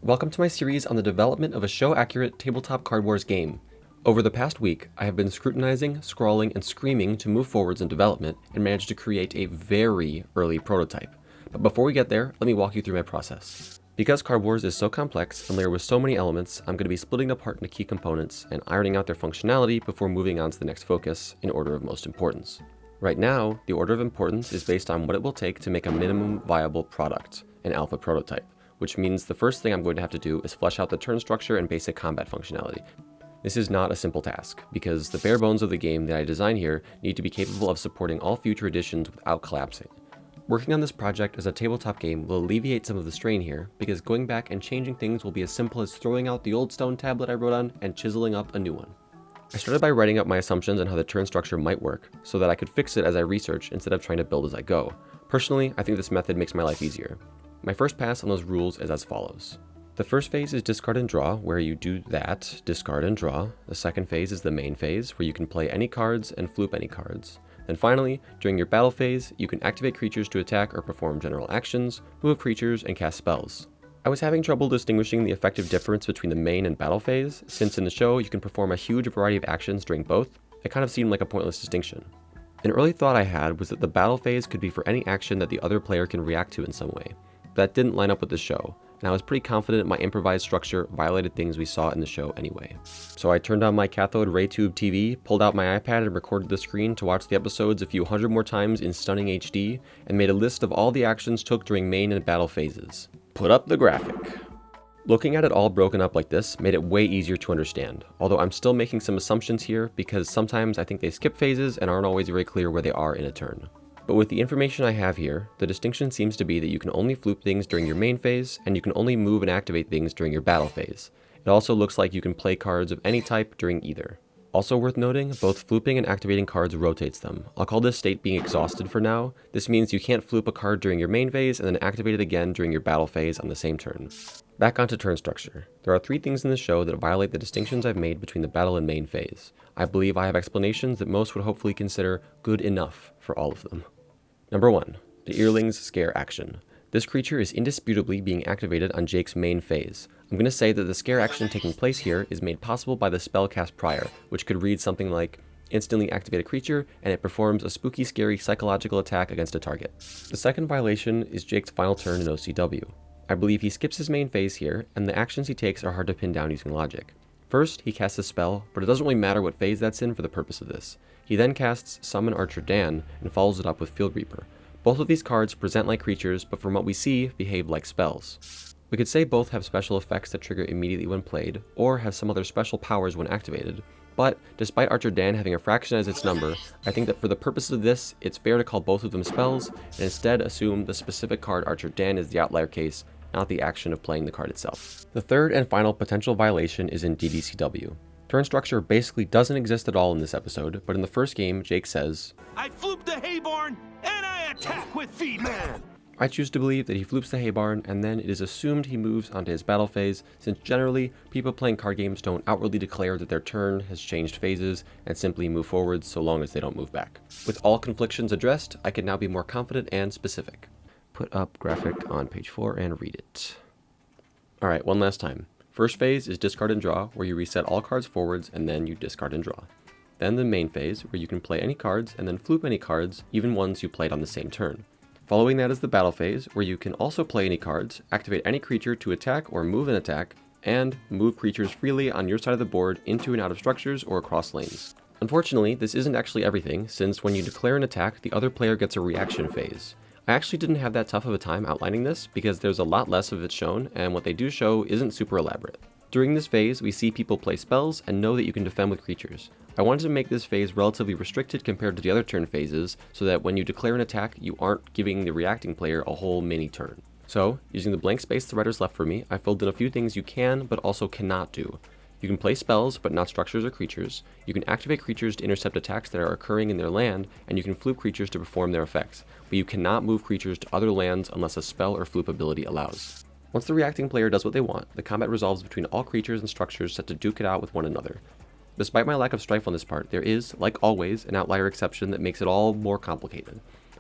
Welcome to my series on the development of a show-accurate tabletop card wars game. Over the past week, I have been scrutinizing, scrawling, and screaming to move forwards in development and managed to create a very early prototype. But before we get there, let me walk you through my process. Because Card Wars is so complex and layered with so many elements, I'm going to be splitting it apart into key components and ironing out their functionality before moving on to the next focus in order of most importance. Right now, the order of importance is based on what it will take to make a minimum viable product, an alpha prototype, which means the first thing I'm going to have to do is flesh out the turn structure and basic combat functionality. This is not a simple task, because the bare bones of the game that I design here need to be capable of supporting all future editions without collapsing. Working on this project as a tabletop game will alleviate some of the strain here, because going back and changing things will be as simple as throwing out the old stone tablet I wrote on and chiseling up a new one. I started by writing up my assumptions on how the turn structure might work, so that I could fix it as I research instead of trying to build as I go. Personally, I think this method makes my life easier. My first pass on those rules is as follows. The first phase is discard and draw, where you do that, discard and draw. The second phase is the main phase, where you can play any cards and floop any cards. Then finally, during your battle phase, you can activate creatures to attack or perform general actions, move creatures, and cast spells. I was having trouble distinguishing the effective difference between the main and battle phase, since in the show you can perform a huge variety of actions during both. It kind of seemed like a pointless distinction. An early thought I had was that the battle phase could be for any action that the other player can react to in some way. That didn't line up with the show, and I was pretty confident my improvised structure violated things we saw in the show anyway. So I turned on my cathode ray tube TV, pulled out my iPad and recorded the screen to watch the episodes a few hundred more times in stunning HD, and made a list of all the actions took during main and battle phases. Put up the graphic. Looking at it all broken up like this made it way easier to understand, although I'm still making some assumptions here because sometimes I think they skip phases and aren't always very clear where they are in a turn. But with the information I have here, the distinction seems to be that you can only floop things during your main phase, and you can only move and activate things during your battle phase. It also looks like you can play cards of any type during either. Also worth noting, both flooping and activating cards rotates them. I'll call this state being exhausted for now. This means you can't floop a card during your main phase and then activate it again during your battle phase on the same turn. Back onto turn structure. There are 3 things in the show that violate the distinctions I've made between the battle and main phase. I believe I have explanations that most would hopefully consider good enough for all of them. Number 1. The Earling's Scare action. This creature is indisputably being activated on Jake's main phase. I'm going to say that the scare action taking place here is made possible by the spell cast prior, which could read something like, instantly activate a creature, and it performs a spooky, scary psychological attack against a target. The second violation is Jake's final turn in OCW. I believe he skips his main phase here, and the actions he takes are hard to pin down using logic. First, he casts a spell, but it doesn't really matter what phase that's in for the purpose of this. He then casts Summon Archer Dan, and follows it up with Field Reaper. Both of these cards present like creatures, but from what we see, behave like spells. We could say both have special effects that trigger immediately when played, or have some other special powers when activated, but despite Archer Dan having a fraction as its number, I think that for the purposes of this, it's fair to call both of them spells, and instead assume the specific card Archer Dan is the outlier case, not the action of playing the card itself. The third and final potential violation is in DDCW. Turn structure basically doesn't exist at all in this episode, but in the first game, Jake says, I floop the hay barn, and I attack with feet, man! I choose to believe that he floops the hay barn, and then it is assumed he moves onto his battle phase, since generally, people playing card games don't outwardly declare that their turn has changed phases, and simply move forward so long as they don't move back. With all conflictions addressed, I can now be more confident and specific. Put up graphic on page 4 and read it. Alright, one last time. First phase is discard and draw, where you reset all cards forwards and then you discard and draw. Then the main phase, where you can play any cards and then floop any cards, even ones you played on the same turn. Following that is the battle phase, where you can also play any cards, activate any creature to attack or move an attack, and move creatures freely on your side of the board into and out of structures or across lanes. Unfortunately, this isn't actually everything, since when you declare an attack, the other player gets a reaction phase. I actually didn't have that tough of a time outlining this because there's a lot less of it shown, and what they do show isn't super elaborate. During this phase, we see people play spells and know that you can defend with creatures. I wanted to make this phase relatively restricted compared to the other turn phases, so that when you declare an attack, you aren't giving the reacting player a whole mini turn. So, using the blank space the writers left for me, I filled in a few things you can, but also cannot do. You can play spells, but not structures or creatures. You can activate creatures to intercept attacks that are occurring in their land, and you can floop creatures to perform their effects, but you cannot move creatures to other lands unless a spell or floop ability allows. Once the reacting player does what they want, the combat resolves between all creatures and structures set to duke it out with one another. Despite my lack of strife on this part, there is, like always, an outlier exception that makes it all more complicated.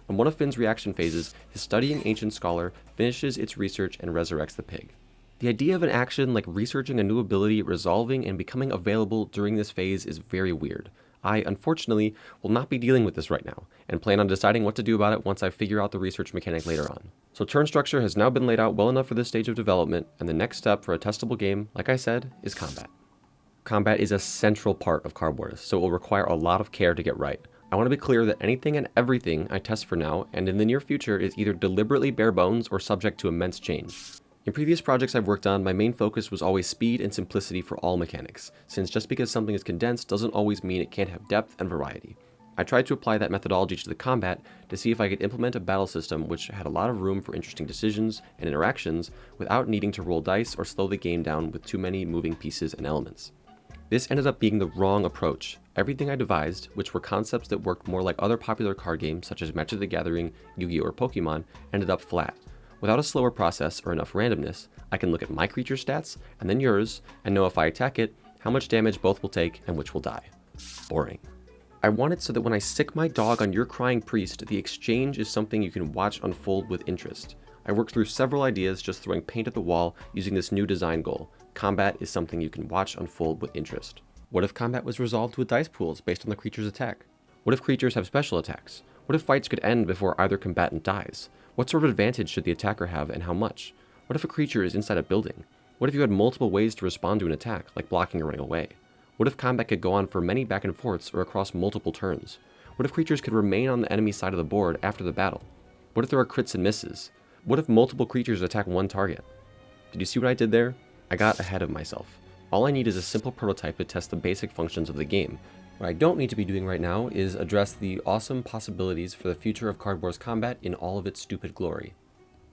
On one of Finn's reaction phases, his studying ancient scholar finishes its research and resurrects the pig. The idea of an action like researching a new ability, resolving, and becoming available during this phase is very weird. I, unfortunately, will not be dealing with this right now, and plan on deciding what to do about it once I figure out the research mechanic later on. So turn structure has now been laid out well enough for this stage of development, and the next step for a testable game, like I said, is combat. Combat is a central part of CardWars, so it will require a lot of care to get right. I want to be clear that anything and everything I test for now and in the near future is either deliberately bare bones or subject to immense change. In previous projects I've worked on, my main focus was always speed and simplicity for all mechanics, since just because something is condensed doesn't always mean it can't have depth and variety. I tried to apply that methodology to the combat to see if I could implement a battle system which had a lot of room for interesting decisions and interactions without needing to roll dice or slow the game down with too many moving pieces and elements. This ended up being the wrong approach. Everything I devised, which were concepts that worked more like other popular card games such as Magic the Gathering, Yu-Gi-Oh! Or Pokemon, ended up flat. Without a slower process or enough randomness, I can look at my creature stats and then yours and know if I attack it, how much damage both will take and which will die. Boring. I want it so that when I sick my dog on your crying priest, the exchange is something you can watch unfold with interest. I worked through several ideas just throwing paint at the wall using this new design goal. Combat is something you can watch unfold with interest. What if combat was resolved with dice pools based on the creature's attack? What if creatures have special attacks? What if fights could end before either combatant dies? What sort of advantage should the attacker have and how much? What if a creature is inside a building? What if you had multiple ways to respond to an attack, like blocking or running away? What if combat could go on for many back and forths or across multiple turns? What if creatures could remain on the enemy side of the board after the battle? What if there are crits and misses? What if multiple creatures attack one target? Did you see what I did there? I got ahead of myself. All I need is a simple prototype to test the basic functions of the game. What I don't need to be doing right now is address the awesome possibilities for the future of CardWars combat in all of its stupid glory.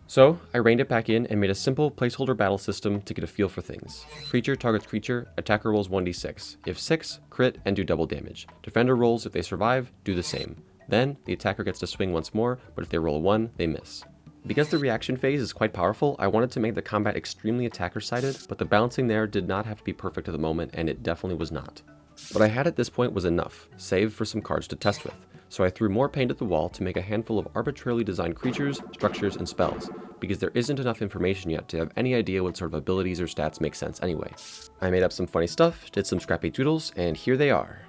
So, I reined it back in and made a simple placeholder battle system to get a feel for things. Creature targets creature, attacker rolls 1d6. If 6, crit and do double damage. Defender rolls, if they survive, do the same. Then, the attacker gets to swing once more, but if they roll a 1, they miss. Because the reaction phase is quite powerful, I wanted to make the combat extremely attacker-sided, but the balancing there did not have to be perfect to the moment, and it definitely was not. What I had at this point was enough, save for some cards to test with, so I threw more paint at the wall to make a handful of arbitrarily designed creatures, structures, and spells, because there isn't enough information yet to have any idea what sort of abilities or stats make sense anyway. I made up some funny stuff, did some scrappy doodles, and here they are.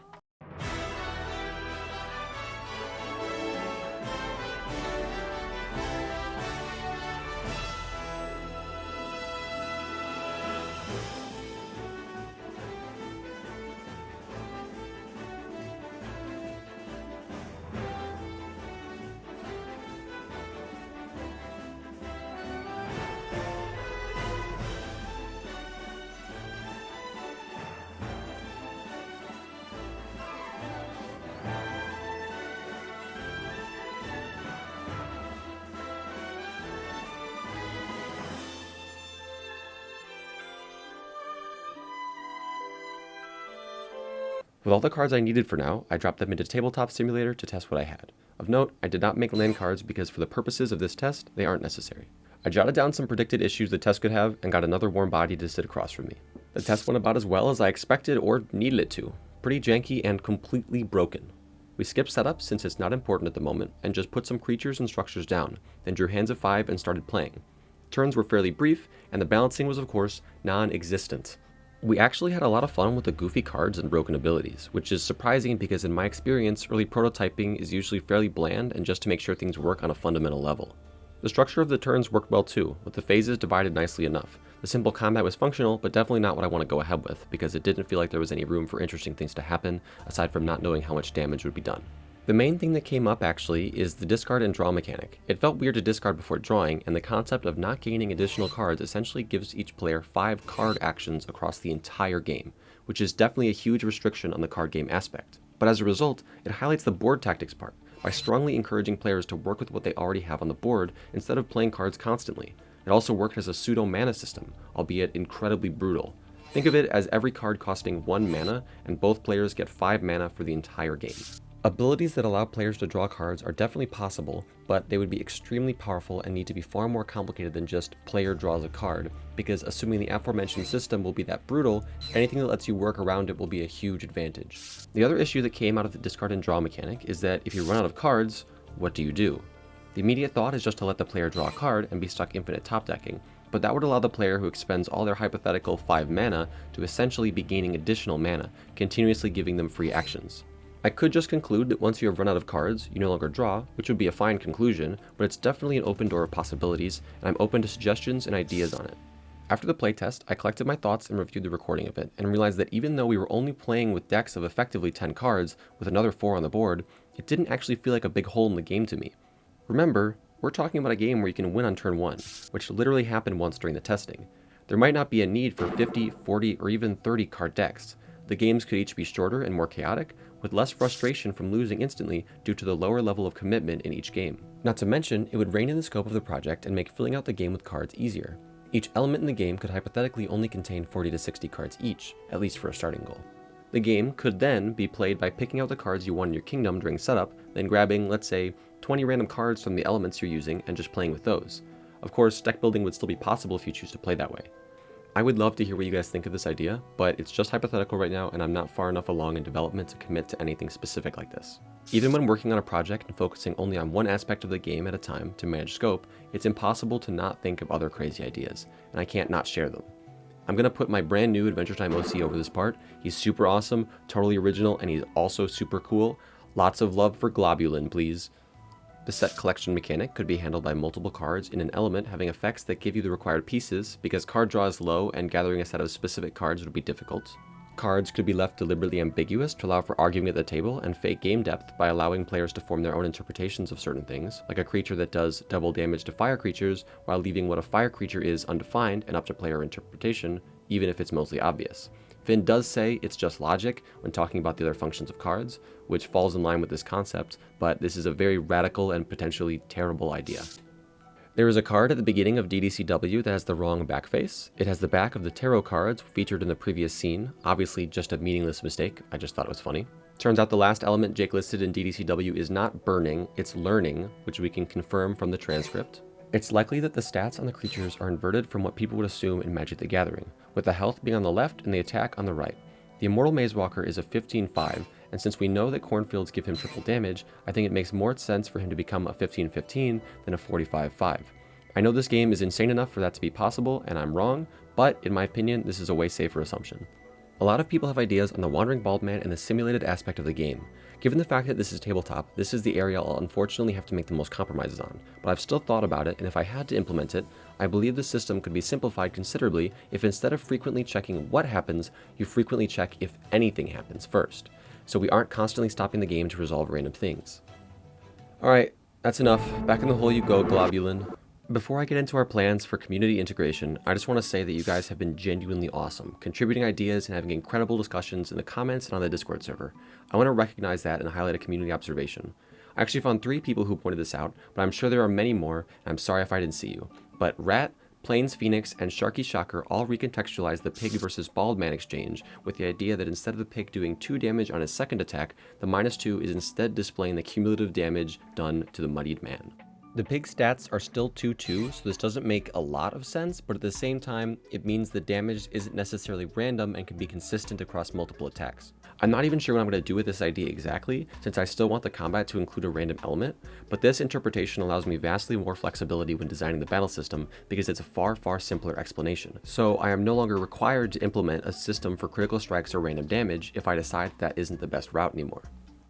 With all the cards I needed for now, I dropped them into Tabletop Simulator to test what I had. Of note, I did not make land cards because for the purposes of this test, they aren't necessary. I jotted down some predicted issues the test could have and got another warm body to sit across from me. The test went about as well as I expected or needed it to. Pretty janky and completely broken. We skipped setup since it's not important at the moment and just put some creatures and structures down, then drew hands of 5 and started playing. Turns were fairly brief and the balancing was of course non-existent. We actually had a lot of fun with the goofy cards and broken abilities, which is surprising because in my experience, early prototyping is usually fairly bland and just to make sure things work on a fundamental level. The structure of the turns worked well too, with the phases divided nicely enough. The simple combat was functional, but definitely not what I want to go ahead with, because it didn't feel like there was any room for interesting things to happen, aside from not knowing how much damage would be done. The main thing that came up actually is the discard and draw mechanic. It felt weird to discard before drawing, and the concept of not gaining additional cards essentially gives each player 5 card actions across the entire game, which is definitely a huge restriction on the card game aspect. But as a result, it highlights the board tactics part, by strongly encouraging players to work with what they already have on the board instead of playing cards constantly. It also worked as a pseudo-mana system, albeit incredibly brutal. Think of it as every card costing 1 mana, and both players get 5 mana for the entire game. Abilities that allow players to draw cards are definitely possible, but they would be extremely powerful and need to be far more complicated than just player draws a card, because assuming the aforementioned system will be that brutal, anything that lets you work around it will be a huge advantage. The other issue that came out of the discard and draw mechanic is that if you run out of cards, what do you do? The immediate thought is just to let the player draw a card and be stuck infinite top decking, but that would allow the player who expends all their hypothetical 5 mana to essentially be gaining additional mana, continuously giving them free actions. I could just conclude that once you have run out of cards, you no longer draw, which would be a fine conclusion, but it's definitely an open door of possibilities, and I'm open to suggestions and ideas on it. After the playtest, I collected my thoughts and reviewed the recording of it, and realized that even though we were only playing with decks of effectively 10 cards, with another 4 on the board, it didn't actually feel like a big hole in the game to me. Remember, we're talking about a game where you can win on turn 1, which literally happened once during the testing. There might not be a need for 50, 40, or even 30 card decks. The games could each be shorter and more chaotic, with less frustration from losing instantly due to the lower level of commitment in each game. Not to mention, it would rein in the scope of the project and make filling out the game with cards easier. Each element in the game could hypothetically only contain 40 to 60 cards each, at least for a starting goal. The game could then be played by picking out the cards you want in your kingdom during setup, then grabbing, let's say, 20 random cards from the elements you're using and just playing with those. Of course, deck building would still be possible if you choose to play that way. I would love to hear what you guys think of this idea, but it's just hypothetical right now and I'm not far enough along in development to commit to anything specific like this. Even when working on a project and focusing only on one aspect of the game at a time to manage scope, it's impossible to not think of other crazy ideas, and I can't not share them. I'm going to put my brand new Adventure Time OC over this part. He's super awesome, totally original, and he's also super cool. Lots of love for Globulin, please. The set collection mechanic could be handled by multiple cards in an element having effects that give you the required pieces, because card draw is low and gathering a set of specific cards would be difficult. Cards could be left deliberately ambiguous to allow for arguing at the table and fake game depth by allowing players to form their own interpretations of certain things, like a creature that does double damage to fire creatures while leaving what a fire creature is undefined and up to player interpretation, even if it's mostly obvious. Finn does say it's just logic when talking about the other functions of cards, which falls in line with this concept, but this is a very radical and potentially terrible idea. There is a card at the beginning of DDCW that has the wrong back face. It has the back of the tarot cards featured in the previous scene, obviously just a meaningless mistake, I just thought it was funny. Turns out the last element Jake listed in DDCW is not burning, it's learning, which we can confirm from the transcript. It's likely that the stats on the creatures are inverted from what people would assume in Magic the Gathering, with the health being on the left and the attack on the right. The Immortal Maze Walker is a 15-5, and since we know that cornfields give him triple damage, I think it makes more sense for him to become a 15-15 than a 45-5. I know this game is insane enough for that to be possible, and I'm wrong, but in my opinion, this is a way safer assumption. A lot of people have ideas on the Wandering Bald Man and the simulated aspect of the game. Given the fact that this is tabletop, this is the area I'll unfortunately have to make the most compromises on, but I've still thought about it, and if I had to implement it, I believe the system could be simplified considerably if instead of frequently checking what happens, you frequently check if anything happens first, so we aren't constantly stopping the game to resolve random things. Alright, that's enough. Back in the hole you go, Globulin. Before I get into our plans for community integration, I just want to say that you guys have been genuinely awesome, contributing ideas and having incredible discussions in the comments and on the Discord server. I want to recognize that and highlight a community observation. I actually found 3 people who pointed this out, but I'm sure there are many more, and I'm sorry if I didn't see you. But Rat, Plains Phoenix, and Sharky Shocker all recontextualized the pig versus bald man exchange with the idea that instead of the pig doing 2 damage on his second attack, the -2 is instead displaying the cumulative damage done to the muddied man. The pig stats are still 2-2, so this doesn't make a lot of sense, but at the same time, it means the damage isn't necessarily random and can be consistent across multiple attacks. I'm not even sure what I'm going to do with this idea exactly, since I still want the combat to include a random element, but this interpretation allows me vastly more flexibility when designing the battle system because it's a far simpler explanation. So I am no longer required to implement a system for critical strikes or random damage if I decide that isn't the best route anymore.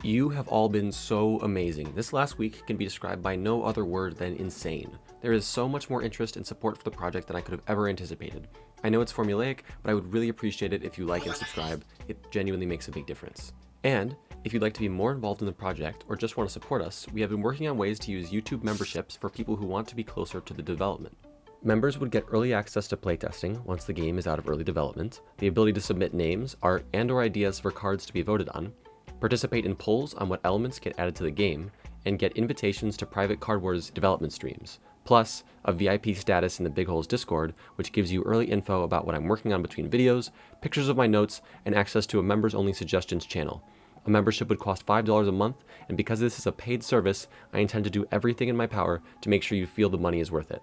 You have all been so amazing. This last week can be described by no other word than insane. There is so much more interest and support for the project than I could have ever anticipated. I know it's formulaic, but I would really appreciate it if you like and subscribe. It genuinely makes a big difference. And if you'd like to be more involved in the project or just want to support us, we have been working on ways to use YouTube memberships for people who want to be closer to the development. Members would get early access to playtesting once the game is out of early development, the ability to submit names, art, and/or ideas for cards to be voted on, participate in polls on what elements get added to the game, and get invitations to private CardWars development streams, plus a VIP status in the BigHoles Discord, which gives you early info about what I'm working on between videos, pictures of my notes, and access to a members-only suggestions channel. A membership would cost $5 a month, and because this is a paid service, I intend to do everything in my power to make sure you feel the money is worth it.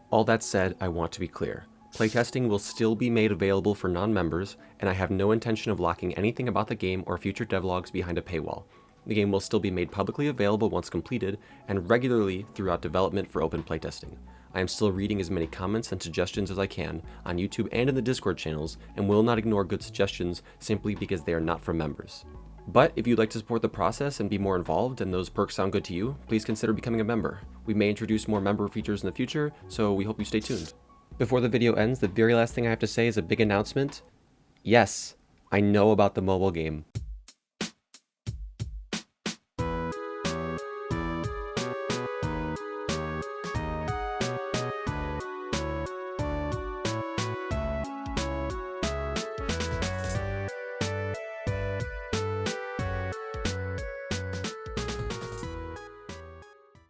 All that said, I want to be clear. Playtesting will still be made available for non-members, and I have no intention of locking anything about the game or future devlogs behind a paywall. The game will still be made publicly available once completed, and regularly throughout development for open playtesting. I am still reading as many comments and suggestions as I can on YouTube and in the Discord channels, and will not ignore good suggestions simply because they are not from members. But if you'd like to support the process and be more involved and those perks sound good to you, please consider becoming a member. We may introduce more member features in the future, so we hope you stay tuned. Before the video ends, the very last thing I have to say is a big announcement. Yes, I know about the mobile game.